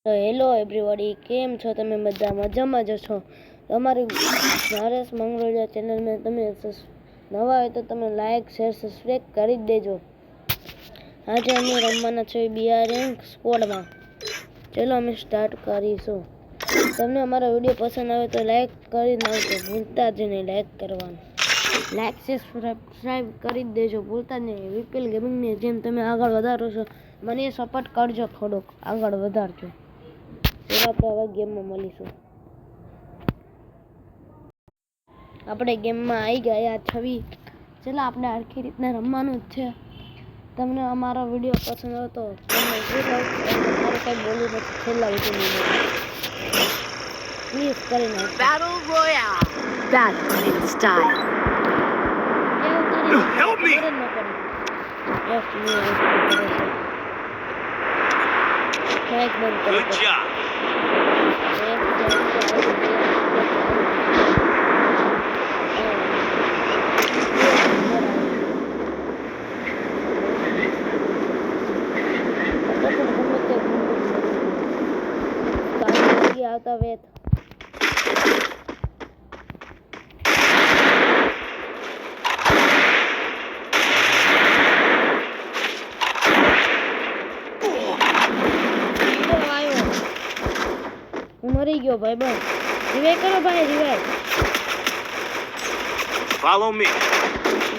Hello everybody, કેમ છો તમે? બધા મજામાં જ છો? તમારી નરેશ મંગરોળિયા ચેનલમાં તમે નવા હોય તો તમે લાઈક શેર સબસ્ક્રાઈબ કરી જ દેજો. આજે અમે રમવાના છે બીઆર રેન્ક સ્કોડમાં. ચલો અમે સ્ટાર્ટ કરીશું. તમને અમારો વિડીયો પસંદ આવે તો લાઈક કરી નાખજો, ભૂલતા જ નહીં લાઈક કરવાનું. લાઈક શેર સબસ્ક્રાઈબ કરી જ દેજો, ભૂલતા જ નહીં. વીપીએલ ગેમિંગની જેમ તમે આગળ વધારો છો, મને સપોર્ટ કરજો, થોડોક આગળ વધારજો. આપણે હવે ગેમમાં મળીશું. આપણે ગેમમાં આવી ગયા છવી. ચલો આપણે આખી રીતના રમવાનું જ છે. તમને અમારો વિડીયો પસંદ આવે તો તમને મારે કંઈ બોલવું નથી, છેલ્લા વિડીયો પ્લીઝ કરી નાખો. Battle Royale. Battle in style. Help me. Good job. આવતા વેત મરી ગયો ભાઈ. બસ રિવાઇવ કરો ભાઈ, રિવાઇવ. Follow me.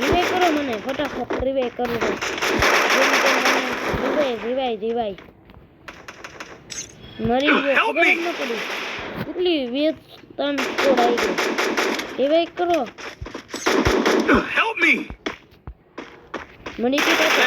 રિવાઇવ કરો મને ફટાફટ, રિવાઇવ કરો. રિવાઇવ મરી ગયો, ખબર જ ન પડી. કેટલી વેત ત્રણ સ્કોડ આવી ગઈ. રિવાઇવ કરો. Help me. મળી ગઈ પાછો.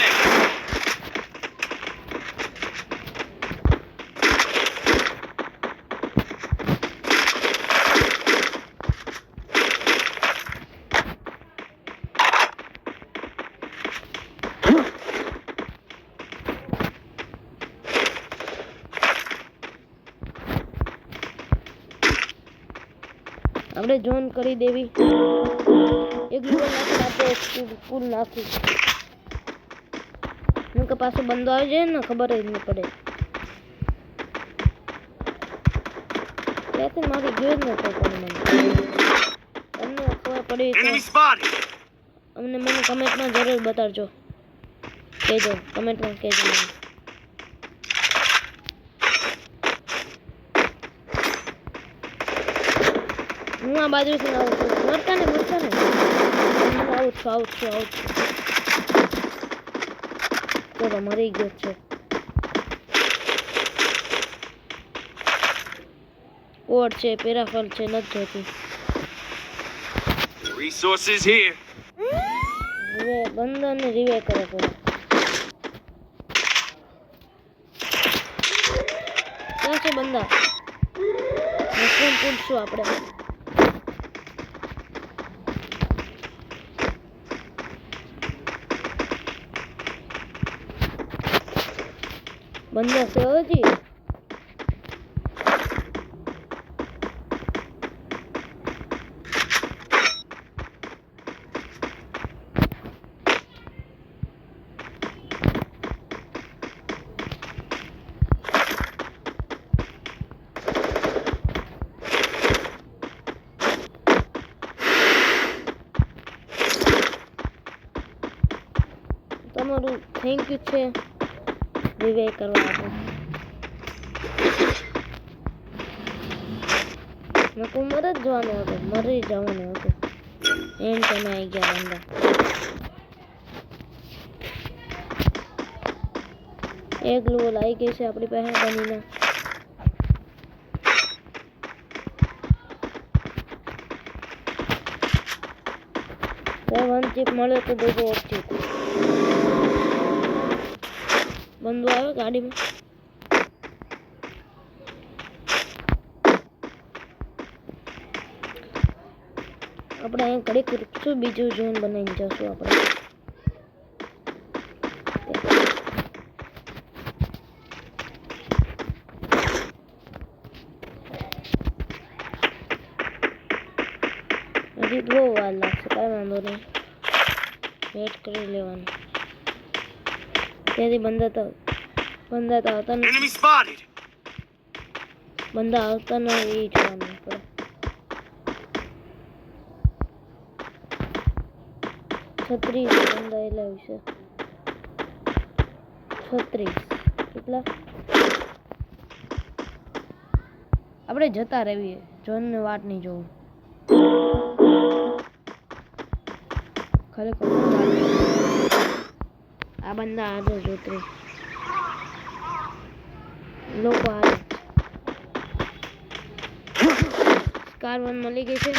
આપણે જોન કરી દેવી. એક ગ્લુવલ નાખી આપણે સ્કૂલ નાખી. હું કે પાછો બંદો આવી જાય ને ખબર જ નહીં પડે. ત્યાંથી મારી ગયો જ નતો પણ મને તમને ખબર પડી Enemy spotted. અમને મને કમેન્ટમાં જરૂર બતાડજો, કહેજો કમેન્ટમાં કહેજો મને. હું આ બાજુથી આવું છું. મરતા ને હું આવું છું. ચલો મરી ગયો છે. કોડ છે, પેરાફલ છે, નથી જોતી. Resources here. હવે બંદરને રિવાઇવ કરો પેલા. ક્યાં છે બંદા? મશરૂમ પૂછશું આપણે. બંદા છે હજી. તમારું થેન્ક યુ છે રિવાઇવ કરવા માટે. નકું મરી જ જવાનું હતું, મરી જવાનું હતું. એમ તમે આવી ગયા બંદા. એક ગ્લુવલ આવી ગઈ છે આપણી પાસે બનીને. વન ચીપ મળે તો દેજો એક ચીપ. બંદો આવે ગાડીમાં. આપણે અહીં ઘડીક રૂકશું, બીજું ઝોન બનાવીને જશું આપણે. હજી બહુ વાર લાગશે, કાંઈ વાંધો નહીં, વેટ કરી લેવાનું. ત્યાંથી બંધા હતા Enemy spotted. બંદા આવતા ન હોય એ જોવાનું પડે. છત્રીસ બંદા એલા વિશે 36 કેટલા આપણે જતા રહીએ જોનને વાટ નહીં જોવું ખરેખર આ બંદા આજે જોતરી લોકો આવે કાર 1 મળી ગઈ છે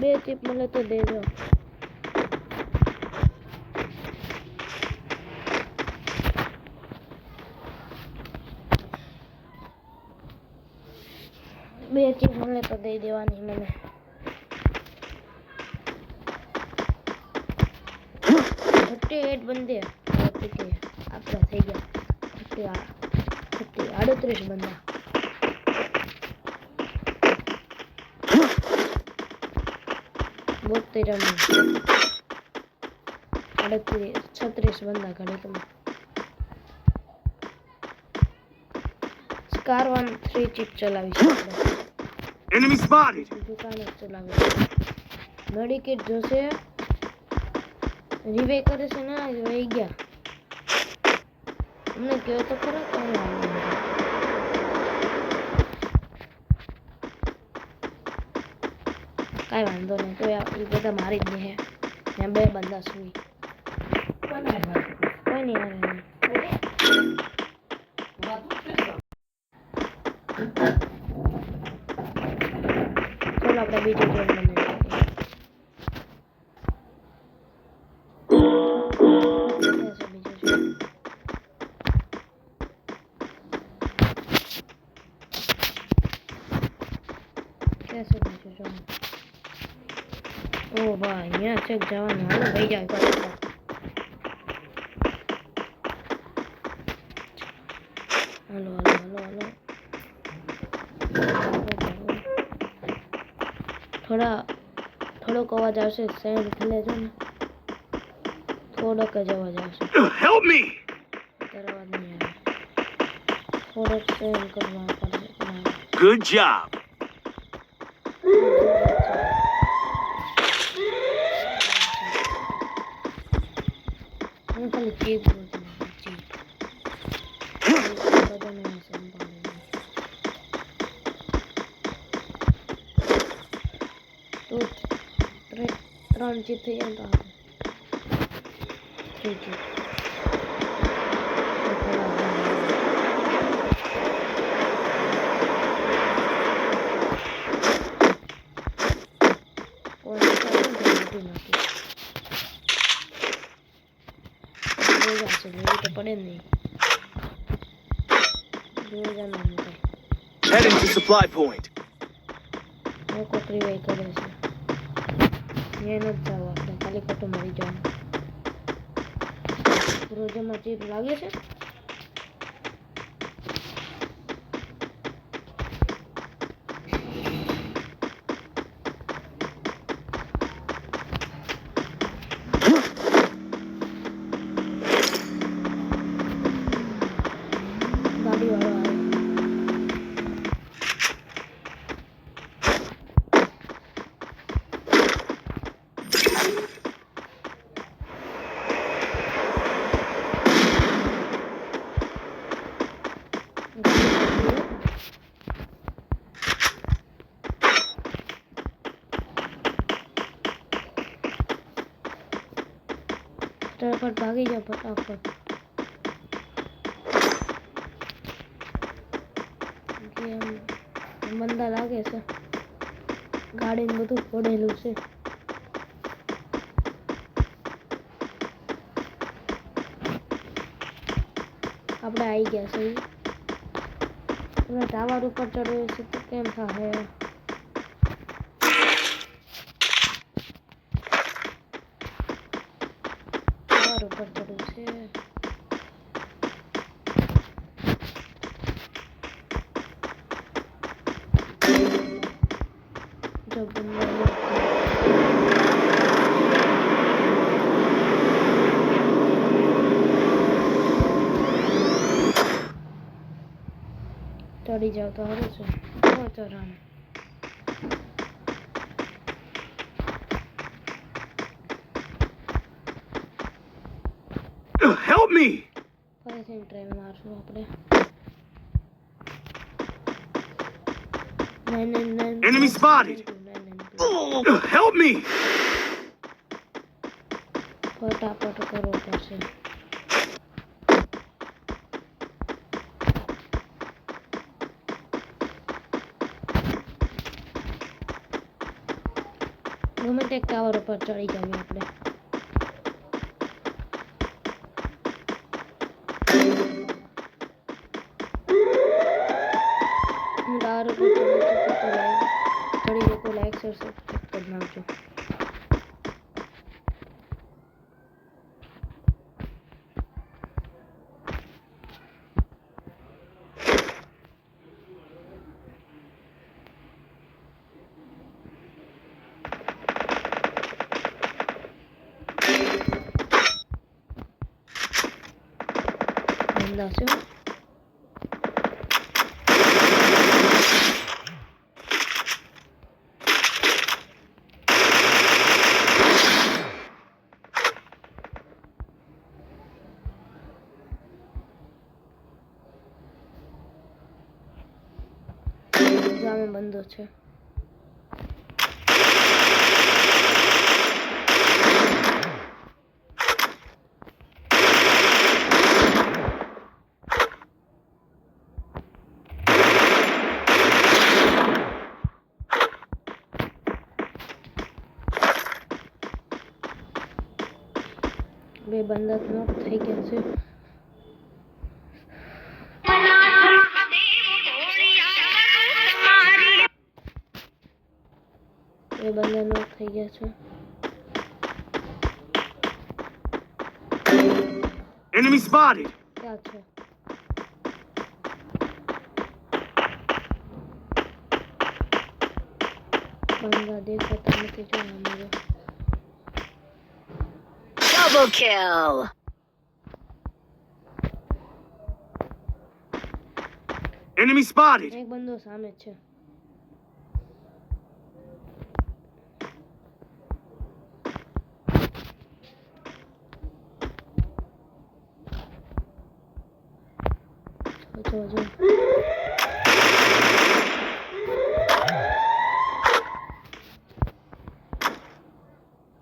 2 ચીપ મળે તો દેજો બે ચીપ મળે તો દઈ દેવાની મને 38 બંદે આપણે થઈ ગયા 38 બંદા 72 રન 36 બંદા ઘડે તમે સ્કાર 1 3 ચીપ ચલાવી શકીએ Enemy spotted. દુકાને ચલાવી મેડિકેટ જોશે રિવે કરે છે ને વહી ગયા અમને કહો તો ખરા કાંઈ વાંધો નહીં તો એ બધા મારી જ દે ત્યાં 2 બંદા સુઈ કોઈ નહીં આવે ચલો આપણે બીજો ગેમ બનાવીએ कैसे बीजो जो ओ भाई यहाँ चेक जवान हालो भाई जाए पास हेलो हेलो हेलो हेलो થોડોક અવાજ આવશે સાઈડ થી લેજો ને થોડોક જ અવાજ આવશે Help me. ત્યારે અવાજ નહીં આવે થોડોક સેવ કરવા પડે Good job. હું ખાલી ચીપ બોલતી ચીપ બધાને સંભાળે તો 3 ચીપ થઈ જાય તો 3 ચીપ પડે નહીં Heading to supply point. કોકરી વાય કરે છે એ નથી જવું આપણે ખાલી ખોટું મરી જવાનું રોજમાં ચીપ લાગે છે ગાડી વાળો આવે फटाफट भागी जाओ फटाफट બંદા લાગે છે ગાડીને બધું પડેલું છે આપણે આવી ગયા છે ટાવર ઉપર ચડ્યો છે તો કેમ થાય ટાવર ઉપર ચડ્યું છે જો બંદા ચડી જાવ તો સારું છે. કેવો ચઢાણ. Help me! ફરીથી ટ્રેન મારશું આપણે. Enemy spotted! Help me! ફટાફટ કરવો પડશે. ગમે તે ટાવર ઉપર ચડી જઈએ આપણે. હું ટાવર ઉપર ચડી શકો લાઈક શેર સબસ્ક્રાઇબ કરી નાખજો. બંધા છે. જામે બંધો છે. બે બંદા નોક થઈ ગયા છે. બે બંદા નોક થઈ ગયા છે. Enemy spotted! ક્યાં છે? બંદા દેખાતા નથી. જો અમારે Double kill. Enemy spotted! એક બંદો સામે છે.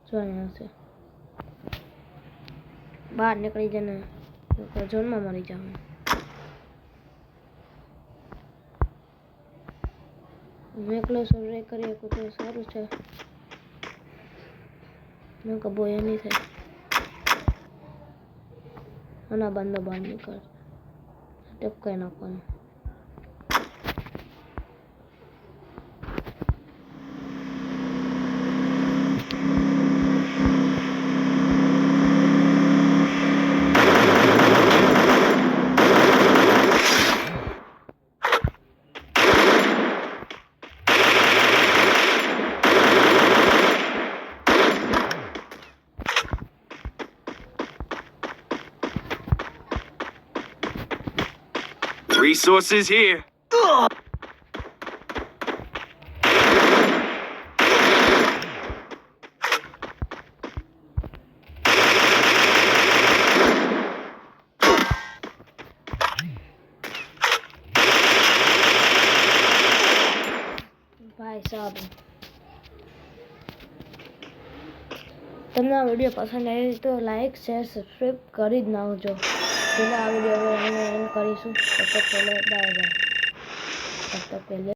જો અહીંયા છે. બહાર નીકળી જને ઝોનમાં મરી જાવ. હું એકલો સર્વે કરી શકું તો સારું છે. મેં કબો એ નહીં થાય. અને બંદો બહાર નીકળ ટપકાઈ નાખવાનું. Resources here. ભાઈ સાહેબ, તમને આ વિડીયો પસંદ આવી તો લાઈક શેર સબસ્ક્રાઈબ કરી જ નાખજો. પેલા આ વિડીયો એન્ડ કરીશું. તબ તક પહેલે બાય બાય. તબ તક પહેલે